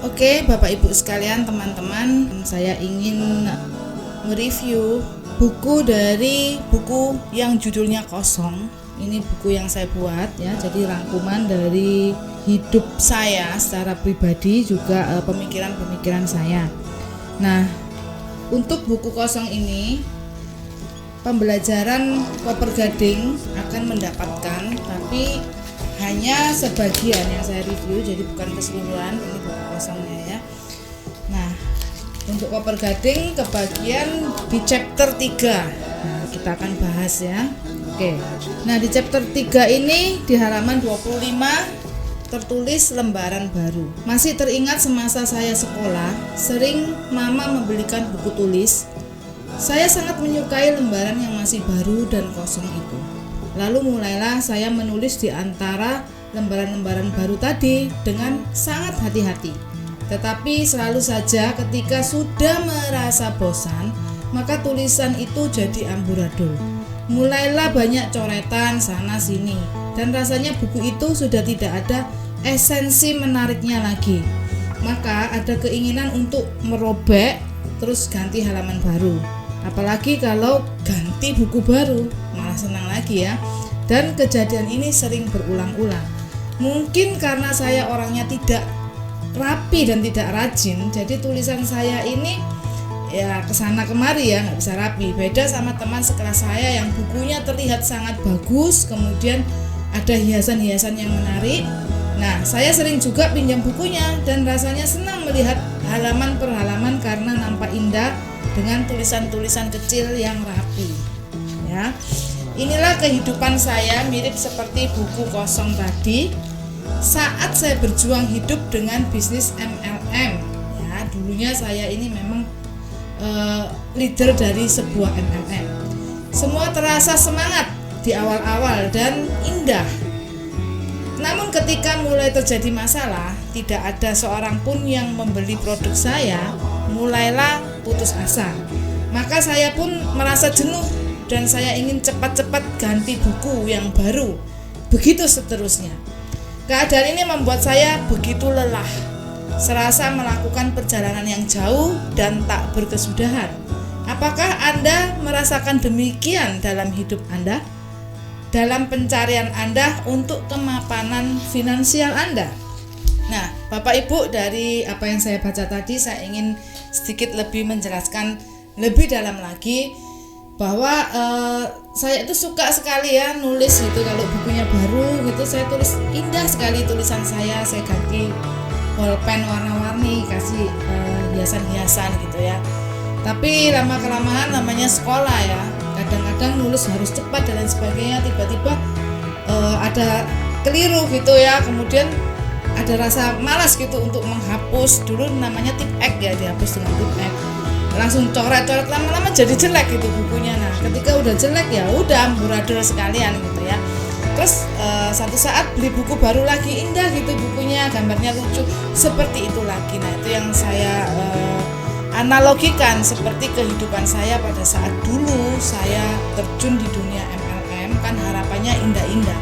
Oke, Bapak Ibu sekalian, teman-teman, saya ingin mereview buku dari buku yang judulnya Kosong. Ini buku yang saya buat ya, jadi rangkuman dari hidup saya secara pribadi juga pemikiran-pemikiran saya. Nah, untuk buku Kosong ini pembelajaran Koper Gading akan mendapatkan, tapi hanya sebagian yang saya review, jadi bukan keseluruhan. Ini buku kosongnya ya. Nah, untuk Koper Gading kebagian di chapter 3. Nah, kita akan bahas ya. Oke. Nah, di chapter 3 ini di halaman 25 tertulis lembaran baru. Masih teringat semasa saya sekolah, sering mama membelikan buku tulis. Saya sangat menyukai lembaran yang masih baru dan kosong itu. Lalu mulailah saya menulis di antara lembaran-lembaran baru tadi dengan sangat hati-hati. Tetapi selalu saja ketika sudah merasa bosan, maka tulisan itu jadi amburadul. Mulailah banyak coretan sana sini, dan rasanya buku itu sudah tidak ada esensi menariknya lagi. Maka ada keinginan untuk merobek terus ganti halaman baru. Apalagi kalau ganti buku baru, malah senang lagi ya. Dan kejadian ini sering berulang-ulang. Mungkin karena saya orangnya tidak rapi dan tidak rajin, jadi tulisan saya ini ya kesana kemari ya, nggak bisa rapi. Beda sama teman sekelas saya yang bukunya terlihat sangat bagus, kemudian ada hiasan-hiasan yang menarik. Nah, saya sering juga pinjam bukunya dan rasanya senang melihat halaman per halaman karena nampak indah dengan tulisan-tulisan kecil yang rapi. Ya. Inilah kehidupan saya, mirip seperti buku kosong tadi. Saat saya berjuang hidup dengan bisnis MLM. Ya, dulunya saya ini memang leader dari sebuah MLM. Semua terasa semangat di awal-awal dan indah. Namun ketika mulai terjadi masalah, tidak ada seorang pun yang membeli produk saya, mulailah putus asa. Maka saya pun merasa jenuh dan saya ingin cepat-cepat ganti buku yang baru. Begitu seterusnya. Keadaan ini membuat saya begitu lelah, serasa melakukan perjalanan yang jauh dan tak berkesudahan. Apakah Anda merasakan demikian dalam hidup Anda? Dalam pencarian Anda untuk kemapanan finansial Anda? Nah, Bapak Ibu, dari apa yang saya baca tadi, saya ingin sedikit lebih menjelaskan lebih dalam lagi bahwa saya itu suka sekali ya nulis gitu. Kalau bukunya baru gitu, saya tulis indah sekali tulisan saya ganti bolpen warna-warni, kasih hiasan-hiasan gitu ya. Tapi lama-kelamaan namanya sekolah ya, kadang-kadang nulis harus cepat dan lain sebagainya, tiba-tiba ada keliru gitu ya, kemudian ada rasa malas gitu untuk menghapus. Dulu namanya tip X ya, dihapus dengan tip X, langsung coret-coret, lama-lama jadi jelek gitu bukunya. Nah, ketika udah jelek ya udah amburadul sekalian gitu ya. Terus satu saat beli buku baru lagi, indah gitu bukunya, gambarnya lucu, seperti itu lagi. Nah, itu yang saya analogikan seperti kehidupan saya pada saat dulu saya terjun di dunia MLM. Kan harapannya indah-indah,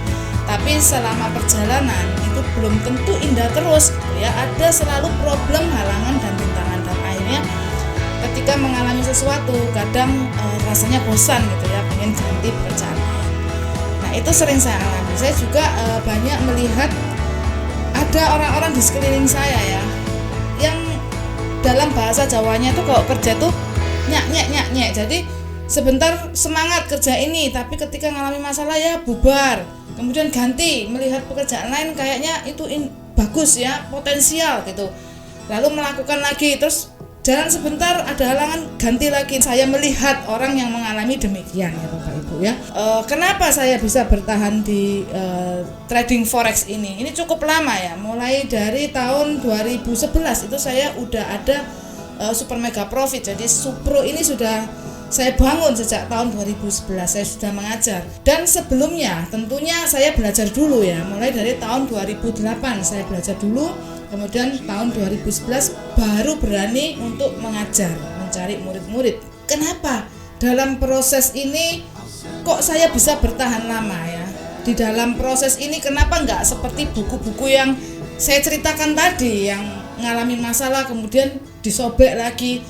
tapi selama perjalanan itu belum tentu indah terus gitu ya. Ada selalu problem, halangan dan rintangan, dan akhirnya ketika mengalami sesuatu kadang rasanya bosan gitu ya, pengen ganti pekerjaan. Nah, itu sering saya alami. Saya juga banyak melihat ada orang-orang di sekeliling saya ya, yang dalam bahasa Jawanya itu kalau kerja tuh nyak. Jadi sebentar semangat kerja ini, tapi ketika mengalami masalah ya bubar, kemudian ganti, melihat pekerjaan lain kayaknya itu bagus ya, potensial gitu, lalu melakukan lagi, terus jalan sebentar ada halangan, ganti lagi. Saya melihat orang yang mengalami demikian ya Bapak Ibu ya. Kenapa saya bisa bertahan di trading forex ini? Ini cukup lama ya, mulai dari tahun 2011 itu saya udah ada super mega profit. Jadi Supro ini sudah saya bangun sejak tahun 2011, saya sudah mengajar. Dan sebelumnya tentunya saya belajar dulu ya, mulai dari tahun 2008 saya belajar dulu. Kemudian tahun 2011 baru berani untuk mengajar, mencari murid-murid. Kenapa? Dalam proses ini kok saya bisa bertahan lama ya? Di dalam proses ini kenapa enggak seperti buku-buku yang saya ceritakan tadi, yang ngalamin masalah kemudian disobek lagi,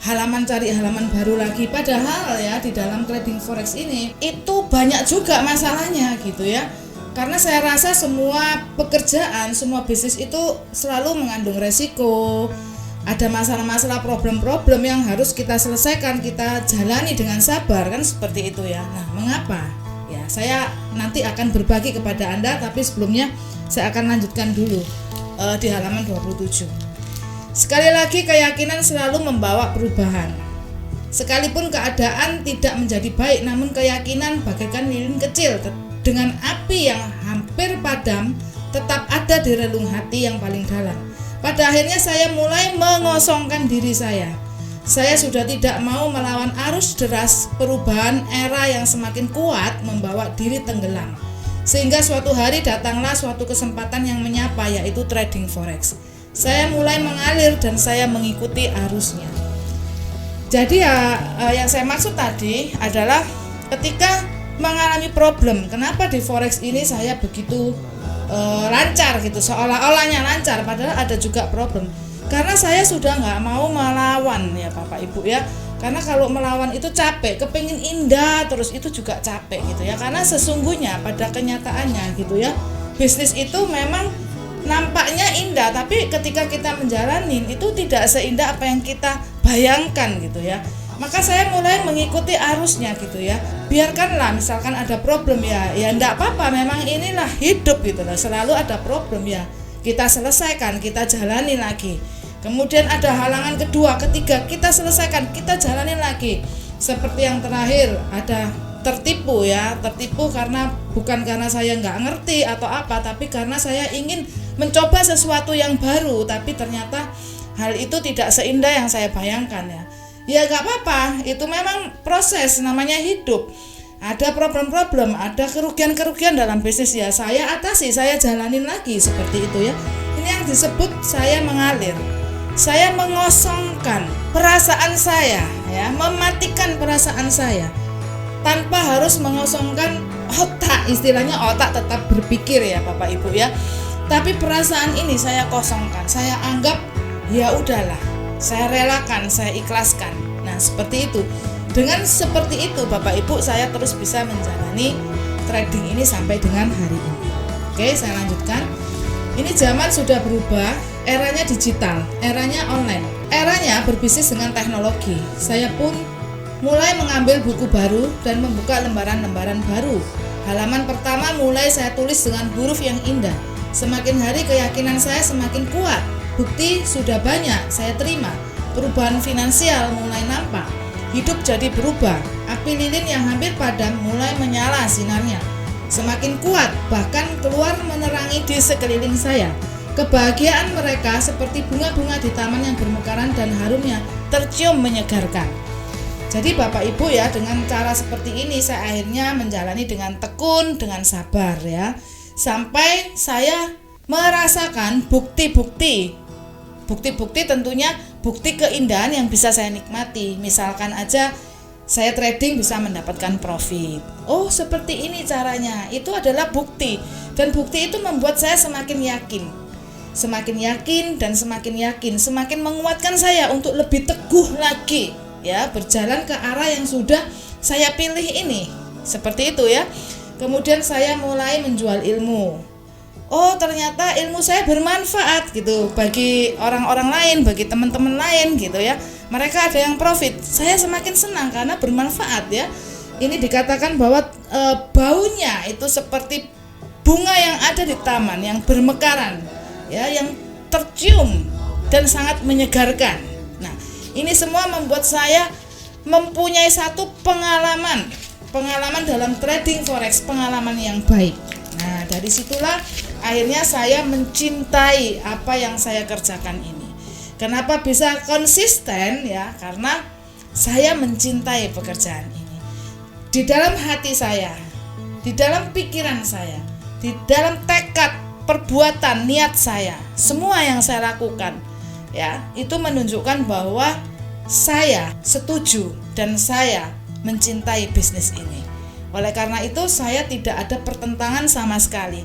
halaman cari halaman baru lagi. Padahal ya di dalam trading forex ini itu banyak juga masalahnya gitu ya. Karena saya rasa semua pekerjaan, semua bisnis itu selalu mengandung resiko. Ada masalah-masalah, problem-problem yang harus kita selesaikan, kita jalani dengan sabar, kan seperti itu ya. Nah, mengapa? Ya, saya nanti akan berbagi kepada Anda, tapi sebelumnya saya akan lanjutkan dulu di halaman 27. Sekali lagi, keyakinan selalu membawa perubahan. Sekalipun keadaan tidak menjadi baik, namun keyakinan bagaikan lilin kecil dengan api yang hampir padam tetap ada di relung hati yang paling dalam. Pada akhirnya saya mulai mengosongkan diri saya. Saya sudah tidak mau melawan arus deras perubahan era yang semakin kuat membawa diri tenggelam. Sehingga suatu hari datanglah suatu kesempatan yang menyapa, yaitu trading forex. Saya mulai mengalir dan saya mengikuti arusnya. Jadi yang saya maksud tadi adalah ketika mengalami problem, kenapa di forex ini saya begitu lancar gitu, seolah-olahnya lancar padahal ada juga problem. Karena saya sudah nggak mau melawan ya Bapak Ibu ya. Karena kalau melawan itu capek, kepingin indah terus itu juga capek gitu ya. Karena sesungguhnya pada kenyataannya gitu ya, bisnis itu memang nampaknya indah, tapi ketika kita menjalanin itu tidak seindah apa yang kita bayangkan gitu ya. Maka saya mulai mengikuti arusnya gitu ya. Biarkanlah misalkan ada problem ya enggak apa-apa, memang inilah hidup gitu loh. Selalu ada problem ya. Kita selesaikan, kita jalani lagi. Kemudian ada halangan kedua, ketiga, kita selesaikan, kita jalanin lagi. Seperti yang terakhir ada tertipu ya, tertipu karena bukan karena saya nggak ngerti atau apa, tapi karena saya ingin mencoba sesuatu yang baru, tapi ternyata hal itu tidak seindah yang saya bayangkan ya. Ya gak apa-apa, itu memang proses, namanya hidup. Ada problem-problem, ada kerugian-kerugian dalam bisnis ya. Saya atasi, saya jalanin lagi seperti itu ya. Ini yang disebut saya mengalir. Saya mengosongkan perasaan saya ya, mematikan perasaan saya tanpa harus mengosongkan otak. Istilahnya otak tetap berpikir ya Bapak Ibu ya. Tapi perasaan ini saya kosongkan. Saya anggap ya udahlah, saya relakan, saya ikhlaskan. Nah seperti itu. Dengan seperti itu Bapak Ibu, saya terus bisa menjalani trading ini sampai dengan hari ini. Oke, saya lanjutkan. Ini zaman sudah berubah, eranya digital, eranya online, eranya berbisnis dengan teknologi. Saya pun mulai mengambil buku baru dan membuka lembaran-lembaran baru. Halaman pertama mulai saya tulis dengan huruf yang indah. Semakin hari keyakinan saya semakin kuat. Bukti sudah banyak saya terima. Perubahan finansial mulai nampak. Hidup jadi berubah. Api lilin yang hampir padam mulai menyala sinarnya. Semakin kuat, bahkan keluar menerangi di sekeliling saya. Kebahagiaan mereka seperti bunga-bunga di taman yang bermekaran dan harumnya tercium menyegarkan. Jadi Bapak Ibu ya, dengan cara seperti ini saya akhirnya menjalani dengan tekun, dengan sabar ya. Sampai saya merasakan bukti-bukti tentunya bukti keindahan yang bisa saya nikmati. Misalkan aja saya trading bisa mendapatkan profit. Oh seperti ini caranya, itu adalah bukti. Dan bukti itu membuat saya semakin yakin. Semakin yakin dan semakin yakin, semakin menguatkan saya untuk lebih teguh lagi ya, berjalan ke arah yang sudah saya pilih ini. Seperti itu ya. Kemudian saya mulai menjual ilmu. Oh ternyata ilmu saya bermanfaat gitu bagi orang-orang lain, bagi teman-teman lain gitu ya. Mereka ada yang profit, saya semakin senang karena bermanfaat ya. Ini dikatakan bahwa baunya itu seperti bunga yang ada di taman yang bermekaran ya, yang tercium dan sangat menyegarkan. Nah ini semua membuat saya mempunyai satu pengalaman dalam trading forex, pengalaman yang baik. Nah dari situlah akhirnya saya mencintai apa yang saya kerjakan ini. Kenapa bisa konsisten ya? Karena saya mencintai pekerjaan ini. Di dalam hati saya, di dalam pikiran saya, di dalam tekad, perbuatan, niat saya, semua yang saya lakukan ya, itu menunjukkan bahwa saya setuju dan saya mencintai bisnis ini. Oleh karena itu saya tidak ada pertentangan sama sekali.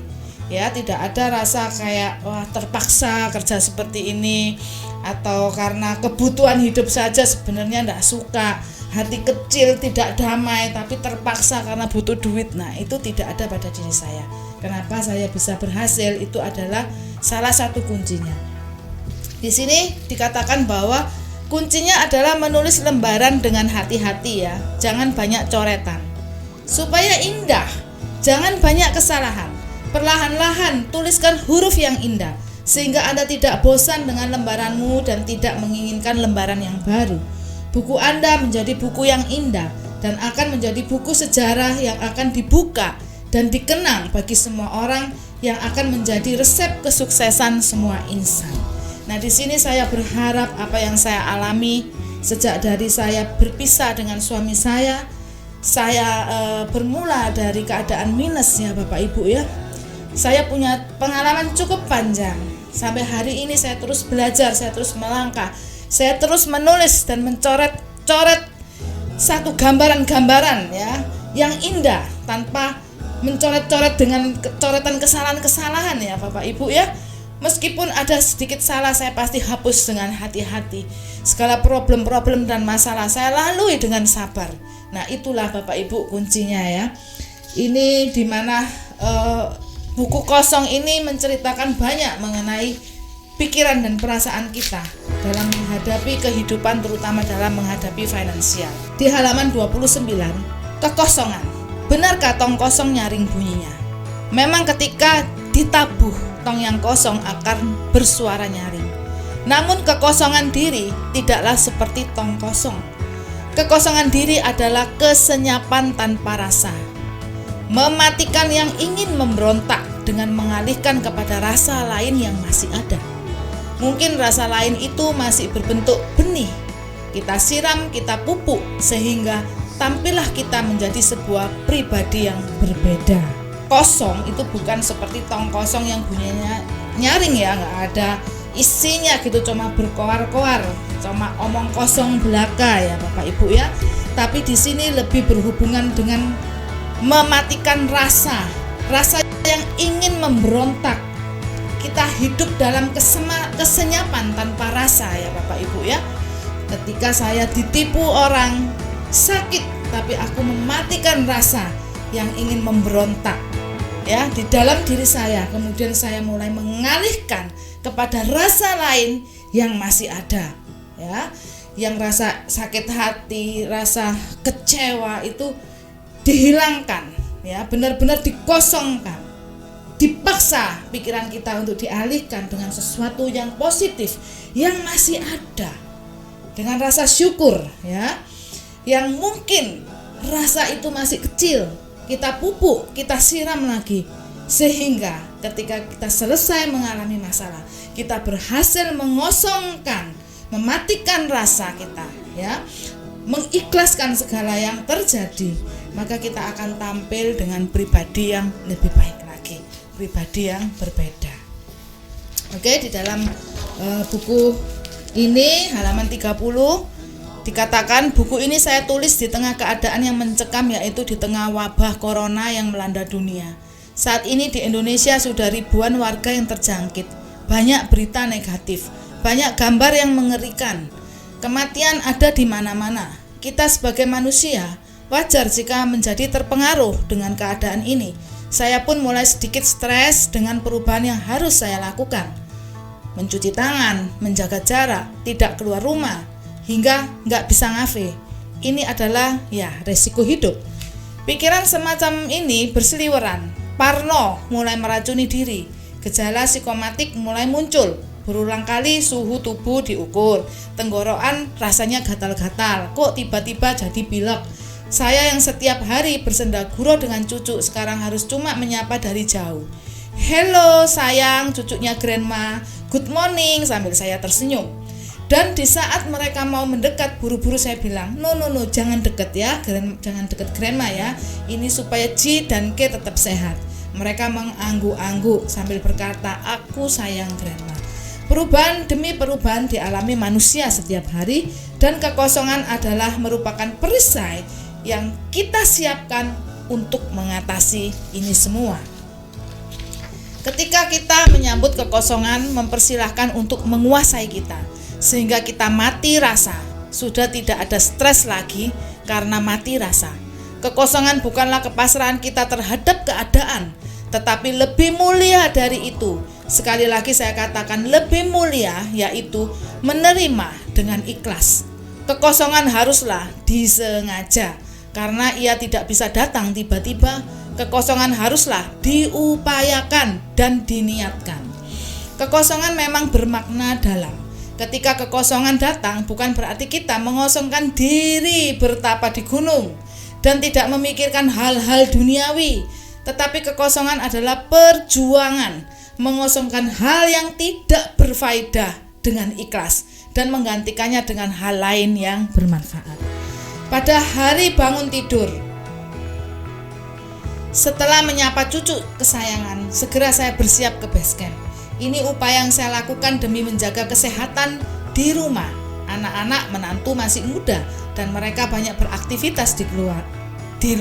Ya, tidak ada rasa kayak wah terpaksa kerja seperti ini, atau karena kebutuhan hidup saja sebenarnya enggak suka, hati kecil tidak damai tapi terpaksa karena butuh duit. Nah, itu tidak ada pada diri saya. Kenapa saya bisa berhasil? Itu adalah salah satu kuncinya. Di sini dikatakan bahwa kuncinya adalah menulis lembaran dengan hati-hati ya. Jangan banyak coretan. Supaya indah, jangan banyak kesalahan. Perlahan-lahan tuliskan huruf yang indah sehingga Anda tidak bosan dengan lembaranmu dan tidak menginginkan lembaran yang baru. Buku Anda menjadi buku yang indah dan akan menjadi buku sejarah yang akan dibuka dan dikenang bagi semua orang, yang akan menjadi resep kesuksesan semua insan. Nah, di sini saya berharap apa yang saya alami sejak dari saya berpisah dengan suami saya bermula dari keadaan minus ya Bapak Ibu ya. Saya punya pengalaman cukup panjang. Sampai hari ini saya terus belajar, saya terus melangkah, saya terus menulis dan mencoret-coret satu gambaran-gambaran ya yang indah tanpa mencoret-coret dengan coretan kesalahan-kesalahan ya Bapak Ibu ya. Meskipun ada sedikit salah, saya pasti hapus dengan hati-hati. Segala problem-problem dan masalah saya lalui dengan sabar. Nah, itulah Bapak Ibu kuncinya ya. Ini dimana buku kosong ini menceritakan banyak mengenai pikiran dan perasaan kita dalam menghadapi kehidupan, terutama dalam menghadapi finansial. Di halaman 29, kekosongan. Benarkah tong kosong nyaring bunyinya? Memang ketika ditabuh, tong yang kosong akan bersuara nyaring. Namun kekosongan diri tidaklah seperti tong kosong. Kekosongan diri adalah kesenyapan tanpa rasa. Mematikan yang ingin memberontak dengan mengalihkan kepada rasa lain yang masih ada. Mungkin rasa lain itu masih berbentuk benih. Kita siram, kita pupuk, sehingga tampillah kita menjadi sebuah pribadi yang berbeda. Kosong itu bukan seperti tong kosong yang bunyinya nyaring ya, nggak ada isinya gitu, cuma berkoar-koar, cuma omong kosong belaka ya Bapak Ibu ya. Tapi di sini lebih berhubungan dengan mematikan rasa yang ingin memberontak. Kita hidup dalam kesenyapan tanpa rasa ya Bapak Ibu ya. Ketika saya ditipu orang, sakit, tapi aku mematikan rasa yang ingin memberontak ya di dalam diri saya. Kemudian saya mulai mengalihkan kepada rasa lain yang masih ada ya. Yang rasa sakit hati, rasa kecewa itu dihilangkan ya, benar-benar dikosongkan. Dipaksa pikiran kita untuk dialihkan dengan sesuatu yang positif yang masih ada, dengan rasa syukur ya, yang mungkin rasa itu masih kecil, kita pupuk, kita siram lagi, sehingga ketika kita selesai mengalami masalah, kita berhasil mengosongkan, mematikan rasa kita ya, mengikhlaskan segala yang terjadi, maka kita akan tampil dengan pribadi yang lebih baik lagi, pribadi yang berbeda. Oke, di dalam buku ini halaman 30 dikatakan, buku ini saya tulis di tengah keadaan yang mencekam, yaitu di tengah wabah corona yang melanda dunia. Saat ini di Indonesia sudah ribuan warga yang terjangkit. Banyak berita negatif, banyak gambar yang mengerikan. Kematian ada di mana-mana. Kita sebagai manusia wajar jika menjadi terpengaruh dengan keadaan ini. Saya pun mulai sedikit stres dengan perubahan yang harus saya lakukan. Mencuci tangan, menjaga jarak, tidak keluar rumah, hingga nggak bisa ngafe. Ini adalah ya resiko hidup. Pikiran semacam ini berseliweran. Parno mulai meracuni diri. Gejala psikomatik mulai muncul. Berulang kali suhu tubuh diukur. Tenggorokan rasanya gatal-gatal. Kok tiba-tiba jadi pilek. Saya yang setiap hari bersendaguro dengan cucu sekarang harus cuma menyapa dari jauh. Hello sayang, cucunya grandma. Good morning, sambil saya tersenyum. Dan di saat mereka mau mendekat, buru-buru saya bilang, no, jangan deket ya, jangan deket grandma ya. Ini supaya Ji dan K tetap sehat. Mereka mengangguk-angguk sambil berkata, aku sayang grandma. Perubahan demi perubahan dialami manusia setiap hari, dan kekosongan adalah merupakan perisai yang kita siapkan untuk mengatasi ini semua. Ketika kita menyambut kekosongan, mempersilahkan untuk menguasai kita, sehingga kita mati rasa. Sudah tidak ada stres lagi karena mati rasa. Kekosongan bukanlah kepasrahan kita terhadap keadaan, tetapi lebih mulia dari itu. Sekali lagi saya katakan lebih mulia, yaitu menerima dengan ikhlas. Kekosongan haruslah disengaja, karena ia tidak bisa datang tiba-tiba. Kekosongan haruslah diupayakan dan diniatkan. Kekosongan memang bermakna dalam. Ketika kekosongan datang, bukan berarti kita mengosongkan diri bertapa di gunung dan tidak memikirkan hal-hal duniawi. Tetapi kekosongan adalah perjuangan mengosongkan hal yang tidak berfaedah dengan ikhlas dan menggantikannya dengan hal lain yang bermanfaat. Pada hari bangun tidur, setelah menyapa cucu kesayangan, segera saya bersiap ke base camp. Ini upaya yang saya lakukan demi menjaga kesehatan di rumah. Anak-anak menantu masih muda dan mereka banyak beraktivitas di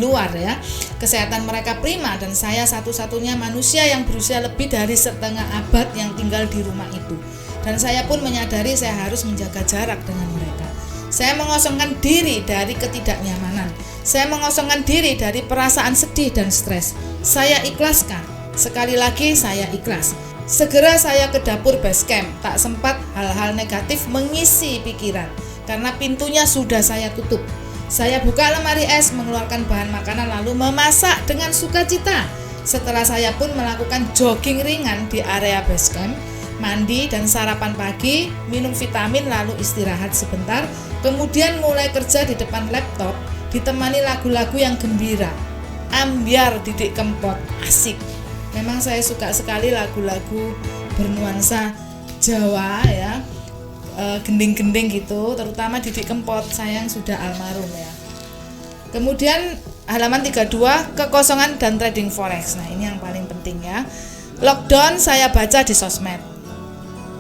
luar ya. Kesehatan mereka prima dan saya satu-satunya manusia yang berusia lebih dari setengah abad yang tinggal di rumah itu. Dan saya pun menyadari saya harus menjaga jarak dengan mereka. Saya mengosongkan diri dari ketidaknyamanan. Saya mengosongkan diri dari perasaan sedih dan stres. Saya ikhlaskan. Sekali lagi saya ikhlas. Segera saya ke dapur base camp. Tak sempat hal-hal negatif mengisi pikiran karena pintunya sudah saya tutup. Saya buka lemari es, mengeluarkan bahan makanan lalu memasak dengan sukacita. Setelah saya pun melakukan jogging ringan di area base camp, mandi dan sarapan pagi, minum vitamin lalu istirahat sebentar, kemudian mulai kerja di depan laptop ditemani lagu-lagu yang gembira. Ambyar Didik Kempot, asik. Memang saya suka sekali lagu-lagu bernuansa Jawa ya, gending-gending gitu, terutama Didik Kempot, sayang sudah almarhum ya. Kemudian halaman 32, kekosongan dan trading forex. Nah, ini yang paling penting ya. Lockdown saya baca di sosmed.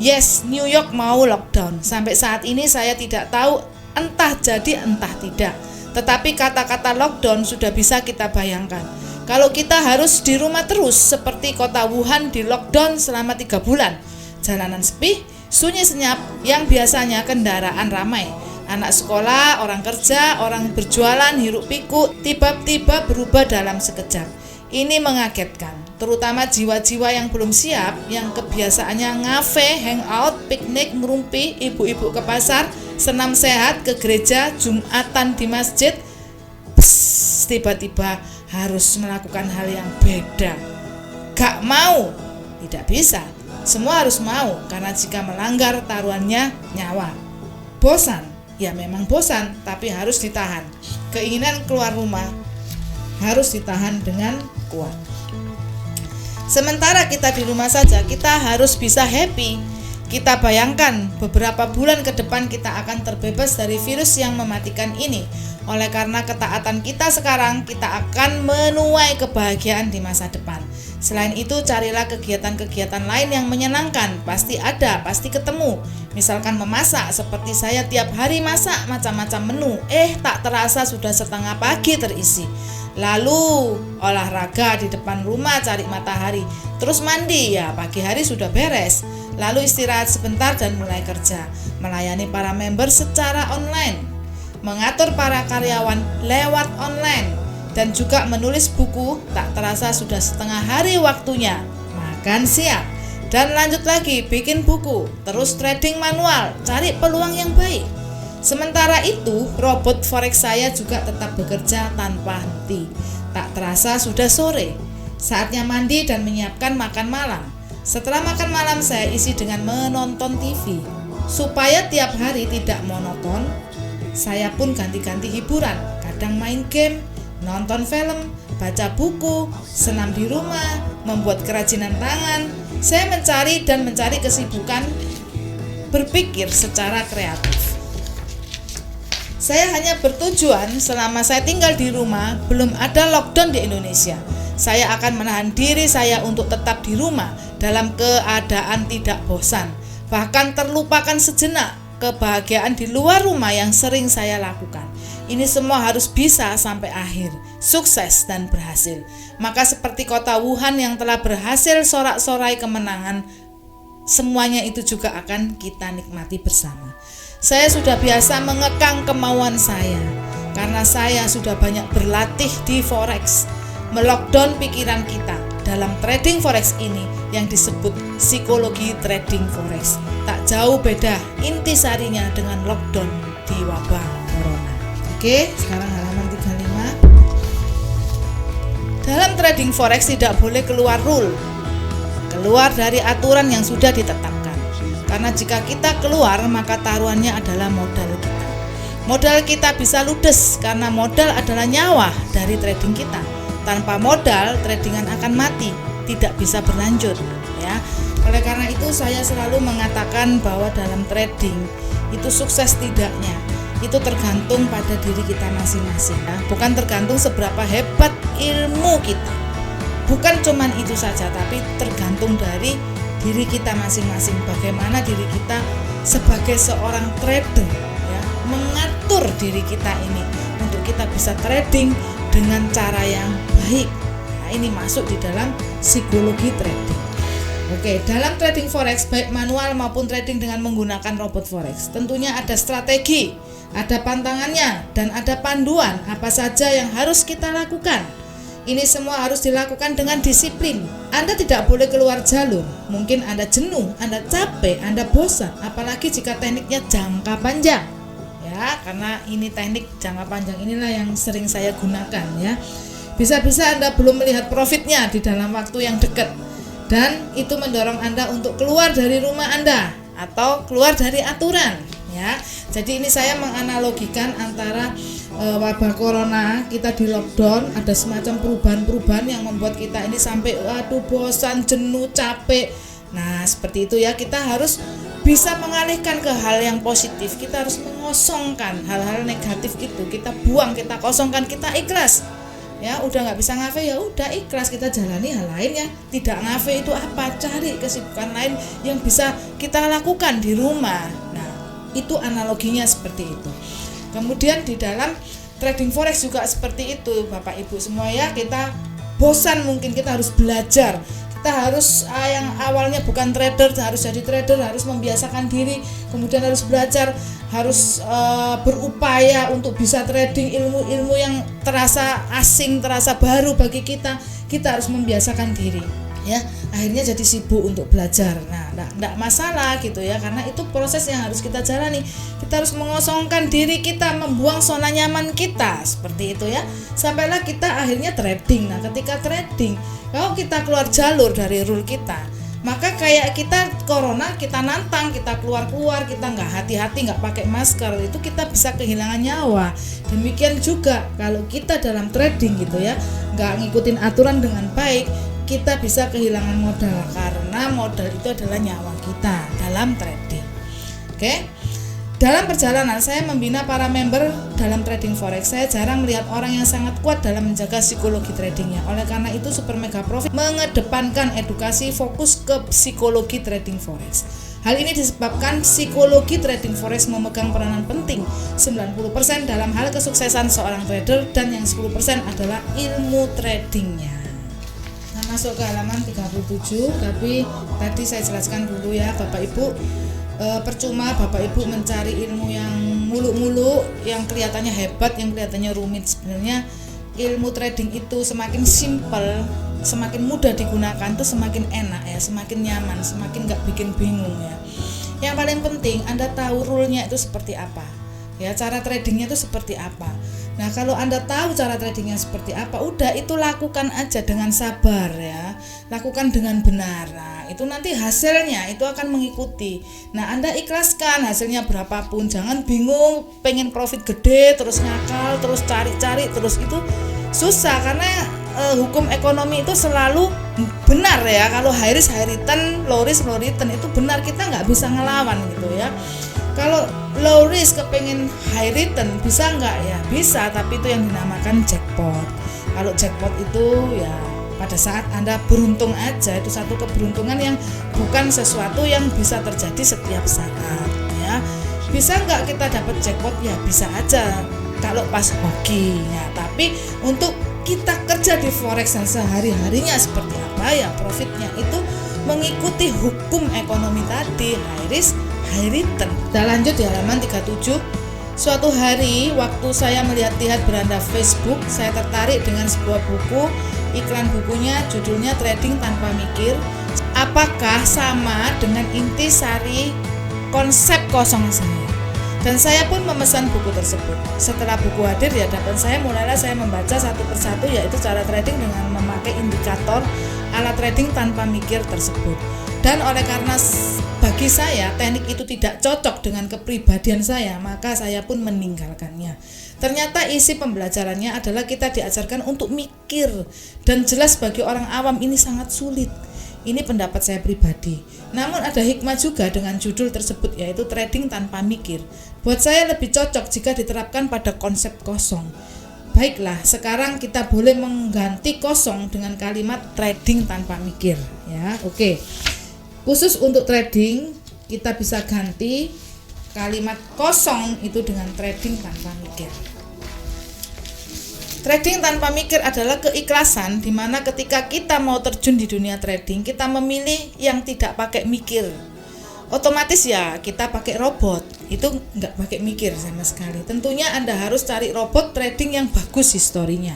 Yes, New York mau lockdown. Sampai saat ini saya tidak tahu entah jadi entah tidak. Tetapi kata-kata lockdown sudah bisa kita bayangkan. Kalau kita harus di rumah terus seperti kota Wuhan di lockdown selama 3 bulan. Jalanan sepi, sunyi senyap, yang biasanya kendaraan ramai. Anak sekolah, orang kerja, orang berjualan, hiruk pikuk, tiba-tiba berubah dalam sekejap. Ini mengagetkan, terutama jiwa-jiwa yang belum siap, yang kebiasaannya ngafe, hangout, piknik, ngerumpi, ibu-ibu ke pasar, senam sehat, ke gereja, jumatan di masjid. Tiba-tiba harus melakukan hal yang beda. Gak mau, tidak bisa. Semua harus mau, karena jika melanggar taruhannya nyawa. Bosan, ya memang bosan, tapi harus ditahan. Keinginan keluar rumah harus ditahan dengan kuat. Sementara kita di rumah saja, kita harus bisa happy. Kita bayangkan beberapa bulan ke depan kita akan terbebas dari virus yang mematikan ini. Oleh karena ketaatan kita sekarang, kita akan menuai kebahagiaan di masa depan. Selain itu, carilah kegiatan-kegiatan lain yang menyenangkan. Pasti ada, pasti ketemu. Misalkan memasak, seperti saya tiap hari masak macam-macam menu. Tak terasa sudah setengah pagi terisi. Lalu olahraga di depan rumah, cari matahari. Terus mandi, ya pagi hari sudah beres. Lalu istirahat sebentar dan mulai kerja. Melayani para member secara online, mengatur para karyawan lewat online, dan juga menulis buku. Tak terasa sudah setengah hari waktunya. Makan siap, dan lanjut lagi bikin buku. Terus trading manual, cari peluang yang baik. Sementara itu, robot forex saya juga tetap bekerja tanpa henti. Tak terasa sudah sore. Saatnya mandi dan menyiapkan makan malam. Setelah makan malam, saya isi dengan menonton TV. Supaya tiap hari tidak monoton, saya pun ganti-ganti hiburan. Kadang main game, nonton film, baca buku, senam di rumah, membuat kerajinan tangan. Saya mencari kesibukan berpikir secara kreatif. Saya hanya bertujuan selama saya tinggal di rumah, belum ada lockdown di Indonesia. Saya akan menahan diri saya untuk tetap di rumah dalam keadaan tidak bosan, bahkan terlupakan sejenak kebahagiaan di luar rumah yang sering saya lakukan. Ini semua harus bisa sampai akhir, sukses dan berhasil. Maka seperti kota Wuhan yang telah berhasil sorak-sorai kemenangan, semuanya itu juga akan kita nikmati bersama. Saya sudah biasa mengekang kemauan saya, karena saya sudah banyak berlatih di Forex, melockdown pikiran kita dalam trading Forex ini yang disebut psikologi trading Forex. Tak jauh beda intisarinya dengan lockdown di wabah corona. Oke, sekarang halaman 35. Dalam trading Forex tidak boleh keluar rule, keluar dari aturan yang sudah ditetapkan. Karena jika kita keluar, maka taruhannya adalah modal kita. Modal kita bisa ludes karena modal adalah nyawa dari trading kita. Tanpa modal, tradingan akan mati, tidak bisa berlanjut, ya. Oleh karena itu saya selalu mengatakan bahwa dalam trading itu sukses tidaknya itu tergantung pada diri kita masing-masing, ya. Bukan tergantung seberapa hebat ilmu kita. Bukan cuman itu saja, tapi tergantung dari diri kita masing-masing. Bagaimana diri kita sebagai seorang trader, ya, mengatur diri kita ini untuk kita bisa trading dengan cara yang baik. Nah, ini masuk di dalam psikologi trading. Oke, dalam trading Forex baik manual maupun trading dengan menggunakan robot Forex, tentunya ada strategi, ada pantangannya, dan ada panduan apa saja yang harus kita lakukan. Ini semua harus dilakukan dengan disiplin. Anda tidak boleh keluar jalur. Mungkin Anda jenuh, Anda capek, Anda bosan, apalagi jika tekniknya jangka panjang. Ya, karena ini teknik jangka panjang inilah yang sering saya gunakan, ya. Bisa-bisa Anda belum melihat profitnya di dalam waktu yang dekat, dan itu mendorong Anda untuk keluar dari rumah Anda atau keluar dari aturan, ya. Jadi ini saya menganalogikan antara wabah corona, kita di lockdown, ada semacam perubahan-perubahan yang membuat kita ini sampai bosan, jenuh, capek. Nah, seperti itu, ya. Kita harus bisa mengalihkan ke hal yang positif. Kita harus mengosongkan hal-hal negatif itu. Kita buang, kita kosongkan, kita ikhlas. Ya, udah nggak bisa ngafe, ya udah ikhlas, kita jalani hal lain yang tidak ngafe. Itu apa? Cari kesibukan lain yang bisa kita lakukan di rumah. Nah, itu analoginya seperti itu. Kemudian di dalam trading Forex juga seperti itu, Bapak Ibu semua, ya. Kita bosan, mungkin kita harus belajar. Kita harus yang awalnya bukan trader, harus jadi trader, harus membiasakan diri, kemudian harus belajar, harus berupaya untuk bisa trading ilmu-ilmu yang terasa asing, terasa baru bagi kita. Kita harus membiasakan diri, ya. Akhirnya jadi sibuk untuk belajar. Nah, enggak masalah gitu, ya, karena itu proses yang harus kita jalani. Kita harus mengosongkan diri kita, membuang zona nyaman kita, seperti itu, ya. Sampailah kita akhirnya trading. Nah, ketika trading, kalau kita keluar jalur dari rule kita, maka kayak kita corona, kita nantang, kita keluar-keluar, kita nggak hati-hati, nggak pakai masker, itu kita bisa kehilangan nyawa. Demikian juga kalau kita dalam trading gitu, ya, nggak ngikutin aturan dengan baik, kita bisa kehilangan modal, karena modal itu adalah nyawa kita dalam trading. Oke. Dalam perjalanan saya membina para member dalam trading Forex, saya jarang melihat orang yang sangat kuat dalam menjaga psikologi tradingnya. Oleh karena itu Super Mega Profit mengedepankan edukasi fokus ke psikologi trading Forex. Hal ini disebabkan psikologi trading Forex memegang peranan penting 90% dalam hal kesuksesan seorang trader, dan yang 10% adalah ilmu tradingnya. Nah, masuk ke halaman 37, tapi tadi saya jelaskan dulu, ya, Bapak Ibu. Percuma Bapak Ibu mencari ilmu yang muluk-muluk, yang kelihatannya hebat, yang kelihatannya rumit. Sebenarnya ilmu trading itu semakin simple, semakin mudah digunakan tuh semakin enak, ya, semakin nyaman, semakin gak bikin bingung, ya. Yang paling penting Anda tahu rule-nya itu seperti apa, ya, cara tradingnya itu seperti apa. Nah, kalau Anda tahu cara tradingnya seperti apa, udah itu lakukan aja dengan sabar, ya, lakukan dengan benar. Nah, itu nanti hasilnya itu akan mengikuti. Nah, Anda ikhlaskan hasilnya berapapun, jangan bingung pengen profit gede terus ngakal, terus cari-cari terus, itu susah, karena hukum ekonomi itu selalu benar, ya. Kalau high risk high return, low risk low return, itu benar, kita nggak bisa ngelawan gitu, ya. Kalau low risk kepengen high return bisa nggak? Ya bisa, tapi itu yang dinamakan jackpot. Kalau jackpot itu, ya, pada saat Anda beruntung aja, itu satu keberuntungan yang bukan sesuatu yang bisa terjadi setiap saat, ya. Bisa nggak kita dapat jackpot? Ya bisa aja kalau pas hoki ya, tapi untuk kita kerja di forex dan sehari-harinya seperti apa ya, profitnya itu mengikuti hukum ekonomi tadi, high risk high return. Kita lanjut di halaman 37. Suatu hari waktu saya melihat-lihat beranda Facebook, saya tertarik dengan sebuah buku. Iklan bukunya judulnya Trading Tanpa Mikir. Apakah sama dengan intisari konsep kosong saya? Dan saya pun memesan buku tersebut. Setelah buku hadir di hadapan saya, mulailah saya membaca satu persatu, yaitu cara trading dengan memakai indikator alat trading tanpa mikir tersebut. Dan oleh karena bagi saya teknik itu tidak cocok dengan kepribadian saya, maka saya pun meninggalkannya. Ternyata isi pembelajarannya adalah kita diajarkan untuk mikir, dan jelas bagi orang awam ini sangat sulit. Ini pendapat saya pribadi. Namun ada hikmah juga dengan judul tersebut, yaitu trading tanpa mikir. Buat saya lebih cocok jika diterapkan pada konsep kosong. Baiklah, sekarang kita boleh mengganti kosong dengan kalimat trading tanpa mikir, ya. Oke. Khusus untuk trading, kita bisa ganti kalimat kosong itu dengan trading tanpa mikir. Trading tanpa mikir adalah keikhlasan, di mana ketika kita mau terjun di dunia trading, kita memilih yang tidak pakai mikir. Otomatis ya kita pakai robot, itu nggak pakai mikir sama sekali. Tentunya Anda harus cari robot trading yang bagus historinya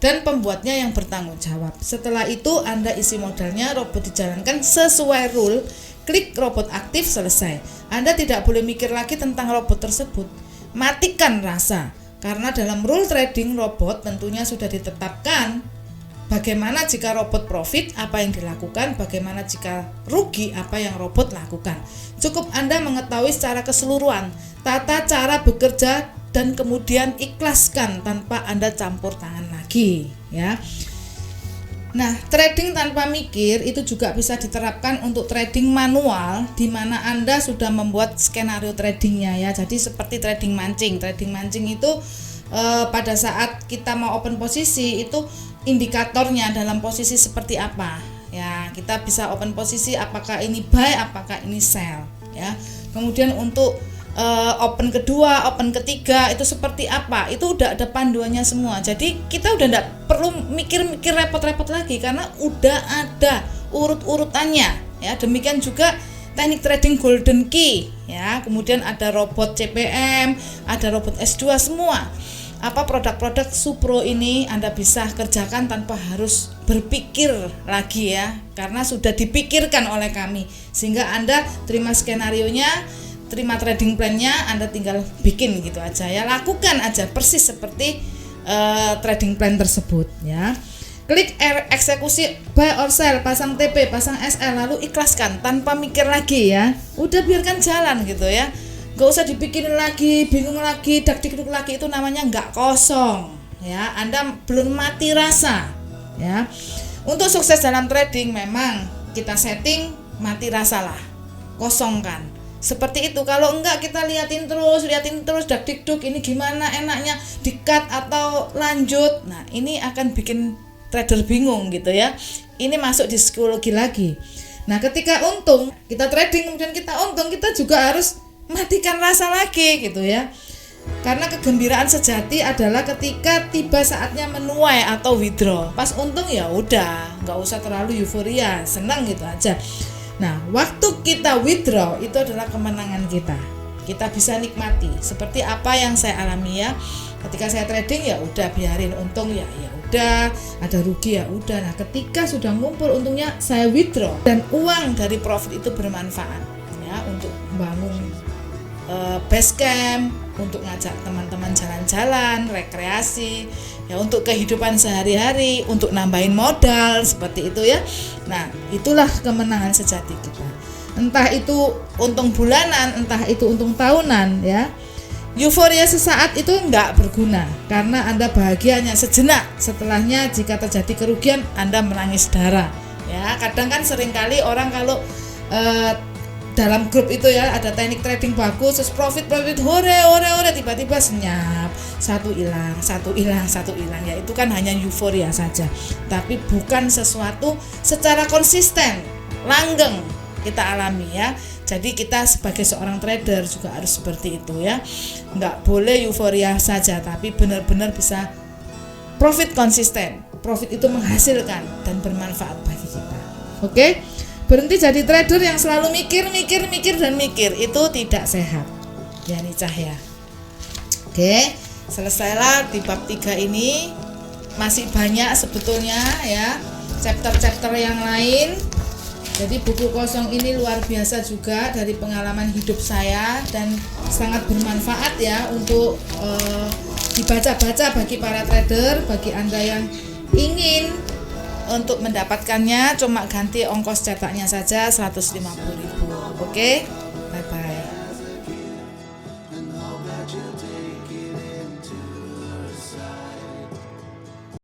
dan pembuatnya yang bertanggung jawab. Setelah itu Anda isi modalnya, robot dijalankan sesuai rule, klik robot aktif, selesai. Anda tidak boleh mikir lagi tentang robot tersebut. Matikan rasa. Karena dalam rule trading robot tentunya sudah ditetapkan bagaimana jika robot profit, apa yang dilakukan, bagaimana jika rugi, apa yang robot lakukan. Cukup Anda mengetahui secara keseluruhan tata cara bekerja dan kemudian ikhlaskan tanpa Anda campur tangan lagi, ya. Nah, trading tanpa mikir itu juga bisa diterapkan untuk trading manual, di mana Anda sudah membuat skenario tradingnya, ya. Jadi seperti trading mancing. Trading mancing itu pada saat kita mau open posisi itu indikatornya dalam posisi seperti apa, ya. Kita bisa open posisi apakah ini buy, apakah ini sell, ya. Kemudian untuk open kedua, open ketiga itu seperti apa, itu udah ada panduannya semua. Jadi kita udah tidak perlu mikir-mikir repot-repot lagi karena udah ada urut-urutannya, ya. Demikian juga teknik trading golden key, ya. Kemudian ada robot CPM, ada robot S2, semua produk-produk Supro ini Anda bisa kerjakan tanpa harus berpikir lagi, ya, karena sudah dipikirkan oleh kami, sehingga Anda terima skenarionya, terima trading plan-nya, Anda tinggal bikin gitu aja, ya. Lakukan aja persis seperti trading plan tersebut, ya. Klik eksekusi buy or sell, pasang TP, pasang SL, lalu ikhlaskan tanpa mikir lagi, ya. Udah biarkan jalan gitu, ya. Gak usah dipikirin lagi, bingung lagi, dak-dikduk lagi, itu namanya nggak kosong, ya. Anda belum mati rasa, ya. Untuk sukses dalam trading memang kita setting mati rasa lah, kosongkan. Seperti itu. Kalau enggak kita liatin terus dak-dikduk, ini gimana enaknya, di-cut atau lanjut. Nah, ini akan bikin trader bingung gitu, ya. Ini masuk di psikologi lagi. Nah, ketika untung, kita trading kemudian kita untung, kita juga harus matikan rasa lagi gitu, ya. Karena kegembiraan sejati adalah ketika tiba saatnya menuai atau withdraw. Pas untung ya udah, nggak usah terlalu euforia, senang gitu aja. Nah, waktu kita withdraw itu adalah kemenangan kita. Kita bisa nikmati seperti apa yang saya alami, ya. Ketika saya trading ya udah biarin untung, ya udah, ada rugi ya udah. Nah, ketika sudah ngumpul untungnya saya withdraw dan uang dari profit itu bermanfaat, ya, untuk membangun base camp, untuk ngajak teman-teman jalan-jalan, rekreasi, ya, untuk kehidupan sehari-hari, untuk nambahin modal, seperti itu, ya. Nah, itulah kemenangan sejati kita. Entah itu untung bulanan, entah itu untung tahunan, ya. Euforia sesaat itu enggak berguna karena Anda bahagianya sejenak. Setelahnya jika terjadi kerugian Anda menangis darah, ya. Kadang kan seringkali orang kalau dalam grup itu, ya, ada teknik trading bagus, terus profit hore, tiba-tiba senyap, satu hilang, ya, itu kan hanya euforia saja, tapi bukan sesuatu secara konsisten, langgeng kita alami, ya. Jadi kita sebagai seorang trader juga harus seperti itu ya. Nggak boleh euforia saja, tapi benar-benar bisa profit konsisten. Profit itu menghasilkan dan bermanfaat bagi kita. Oke? Berhenti jadi trader yang selalu mikir. Itu tidak sehat. Ya nih Cahya. Oke, selesailah di bab 3 ini. Masih banyak sebetulnya ya chapter-chapter yang lain. Jadi buku kosong ini luar biasa juga dari pengalaman hidup saya dan sangat bermanfaat ya untuk dibaca-baca bagi para trader, bagi Anda yang ingin untuk mendapatkannya cuma ganti ongkos cetaknya saja 150.000. Oke?